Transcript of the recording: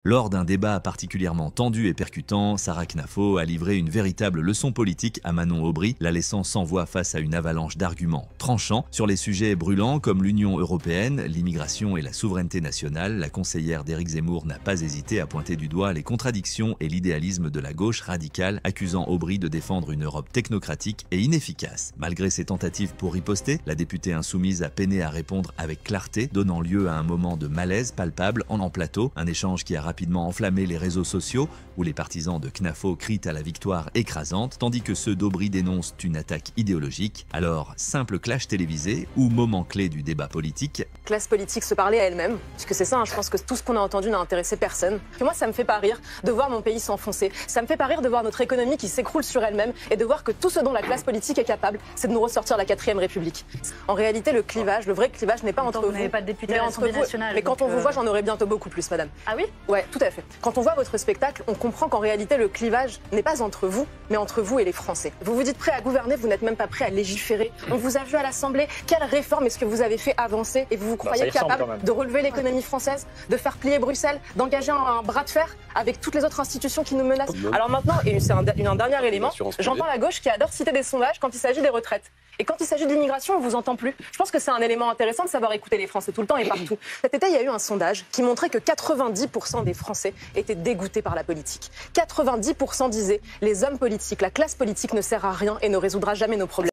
Lors d'un débat particulièrement tendu et percutant, Sarah Knafo a livré une véritable leçon politique à Manon Aubry, la laissant sans voix face à une avalanche d'arguments tranchants sur les sujets brûlants comme l'Union européenne, l'immigration et la souveraineté nationale. La conseillère d'Éric Zemmour n'a pas hésité à pointer du doigt les contradictions et l'idéalisme de la gauche radicale, accusant Aubry de défendre une Europe technocratique et inefficace. Malgré ses tentatives pour riposter, la députée insoumise a peiné à répondre avec clarté, donnant lieu à un moment de malaise palpable en plateau, un échange qui a rapidement enflammé les réseaux sociaux, où les partisans de Knafo crient à la victoire écrasante, tandis que ceux d'Aubry dénoncent une attaque idéologique. Alors, simple clash télévisé ou moment clé du débat politique? Classe politique se parler à elle-même, puisque c'est ça, je pense que tout ce qu'on a entendu n'a intéressé personne. Que moi, ça me fait pas rire de voir mon pays s'enfoncer, ça me fait pas rire de voir notre économie qui s'écroule sur elle-même et de voir que tout ce dont la classe politique est capable, c'est de nous ressortir la 4e République. En réalité, le clivage, le vrai clivage n'est pas entre vous. Vous n'avez pas de député mais à entre l'Assemblée vous. nationale. Mais quand on vous voit, j'en aurai bientôt beaucoup plus, madame. Ah oui? Ouais, tout à fait. Quand on voit votre spectacle, on comprend qu'en réalité, le clivage n'est pas entre vous, mais entre vous et les Français. Vous vous dites prêt à gouverner, vous n'êtes même pas prêt à légiférer. On vous a vu à l'Assemblée. Quelle réforme est-ce que vous avez fait avancer? Et vous vous croyez capable de relever l'économie française, de faire plier Bruxelles, d'engager un bras de fer avec toutes les autres institutions qui nous menacent? Alors maintenant, et c'est un dernier élément, j'entends la gauche qui adore citer des sondages quand il s'agit des retraites. Et quand il s'agit de l'immigration, on vous entend plus. Je pense que c'est un élément intéressant de savoir écouter les Français tout le temps et partout. Cet été, il y a eu un sondage qui montrait que 90% des Français étaient dégoûtés par la politique. 90% disaient les hommes politiques, la classe politique ne sert à rien et ne résoudra jamais nos problèmes.